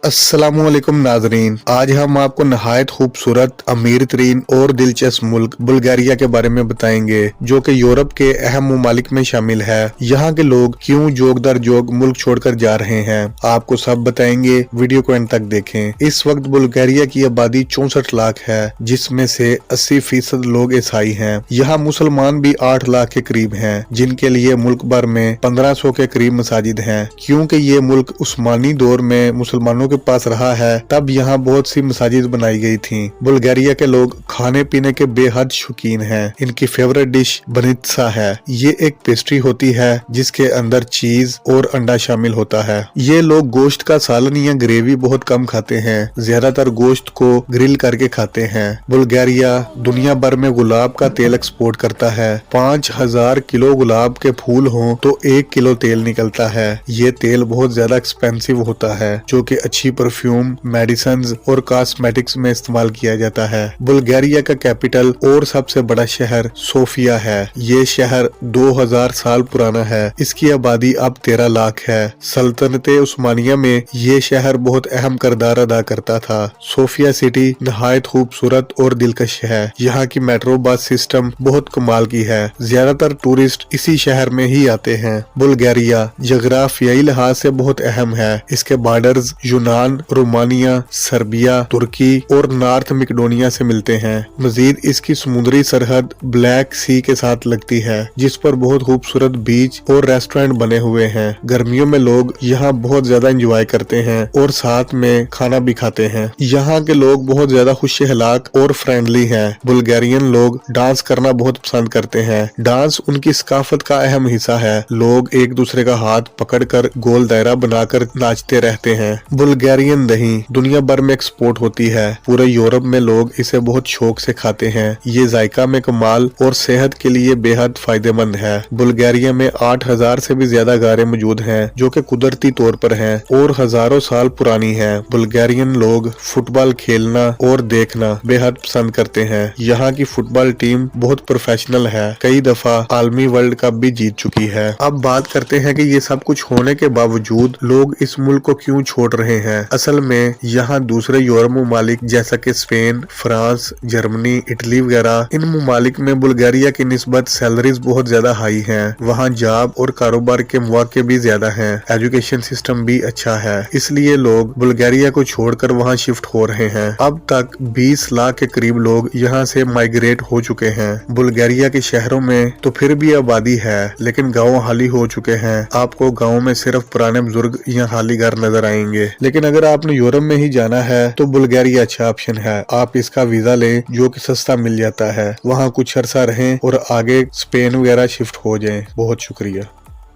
अस्सलामुअलैकुम नाजरीन, आज हम आपको नहायत खूबसूरत, अमीर तरीन और दिलचस्प मुल्क बुल्गारिया के बारे में बताएंगे, जो कि यूरोप के अहम ममालिक में शामिल है। यहाँ के लोग क्यों जोग दर जोग मुल्क छोड़कर जा रहे हैं, आपको सब बताएंगे। वीडियो को एंड तक देखें। इस वक्त बुल्गारिया की आबादी 64 लाख है, जिसमें से 80% लोग ईसाई हैं। यहाँ मुसलमान भी 8 लाख के करीब हैं, जिनके लिए मुल्क भर में 1500 के करीब मसाजिद हैं। क्योंकि ये मुल्क उस्मानी दौर में मुसलमानों के पास रहा है, तब यहाँ बहुत सी मसाजिद बनाई गई थीं। बुल्गारिया के लोग खाने पीने के बेहद शौकीन हैं। इनकी फेवरेट डिश बनित्सा है। ये एक पेस्ट्री होती है जिसके अंदर चीज और अंडा शामिल होता है। ये लोग गोश्त का सालन या ग्रेवी बहुत कम खाते हैं, ज्यादातर गोश्त को ग्रिल करके खाते हैं। बुल्गारिया दुनिया भर में गुलाब का तेल एक्सपोर्ट करता है। 5000 किलो गुलाब के फूल हों तो 1 किलो तेल निकलता है। ये तेल बहुत ज्यादा एक्सपेंसिव होता है, जो कि अच्छी परफ्यूम, मेडिसिन और कॉस्मेटिक्स में इस्तेमाल किया जाता है। बुल्गारिया का कैपिटल और सबसे बड़ा शहर सोफिया है। ये शहर 2000 साल पुराना है। इसकी आबादी अब 13 लाख है। सल्तनते उस्मानिया में ये शहर बहुत अहम किरदार अदा करता था। सोफिया सिटी नहायत खूबसूरत और दिलकश है। यहाँ की मेट्रो बस सिस्टम बहुत कमाल की है। ज्यादातर टूरिस्ट इसी शहर में ही आते हैं। बुल्गारिया जगराफियाई लिहाज से बहुत अहम है। इसके बॉर्डर्स यूनान, रोमानिया, सर्बिया, तुर्की और नॉर्थ मैकेडोनिया से मिलते हैं। मजीद इसकी समुद्री सरहद ब्लैक सी के साथ लगती है, जिस पर बहुत खूबसूरत बीच और रेस्टोरेंट बने हुए हैं। गर्मियों में लोग यहाँ बहुत ज्यादा एंजॉय करते हैं और साथ में खाना भी खाते हैं। यहाँ के लोग बहुत ज्यादा खुश अखलाक और फ्रेंडली हैं। बुल्गारियन लोग डांस करना बहुत पसंद करते हैं। डांस उनकी सकाफत का अहम हिस्सा है। लोग एक दूसरे का हाथ पकड़कर गोल दायरा बनाकर नाचते रहते हैं। बुल्गारियन दही दुनिया भर में एक्सपोर्ट होती है। पूरे यूरोप में लोग इसे बहुत शौक से खाते हैं। ये जायका में कमाल और सेहत के लिए बेहद फायदेमंद है। बुल्गारिया में 8000 से भी ज्यादा गारें मौजूद हैं, जो कि कुदरती तौर पर हैं और हजारों साल पुरानी हैं। बुल्गारियन लोग फुटबॉल खेलना और देखना बेहद पसंद करते हैं। यहाँ की फुटबॉल टीम बहुत प्रोफेशनल है, कई दफा आलमी वर्ल्ड कप भी जीत चुकी है। अब बात करते हैं कि ये सब कुछ होने के बावजूद लोग इस मुल्क को क्यों छोड़ रहे हैं। असल में यहाँ दूसरे यूरोप ममालिक जैसा कि स्पेन, फ्रांस, जर्मनी, इटली वगैरह, इन ममालिक में बुल्गारिया की निस्बत सैलरीज बहुत ज्यादा हाई हैं। वहाँ जॉब और कारोबार के मौके भी ज्यादा हैं। एजुकेशन सिस्टम भी अच्छा है, इसलिए लोग बुल्गारिया को छोड़कर वहाँ शिफ्ट हो रहे हैं। अब तक 20 लाख के करीब लोग यहाँ से माइग्रेट हो चुके हैं। बुल्गारिया के शहरों में तो फिर भी आबादी है, लेकिन गाँव खाली हो चुके हैं। आपको गाँव में सिर्फ पुराने बुजुर्ग या खाली घर नजर आएंगे। लेकिन अगर आपने यूरोप में ही जाना है तो बुल्गारिया अच्छा ऑप्शन है। आप इसका वीजा लें, जो कि सस्ता मिल जाता है। वहाँ कुछ अरसा रहें और आगे स्पेन वगैरह शिफ्ट हो जाएं। बहुत शुक्रिया।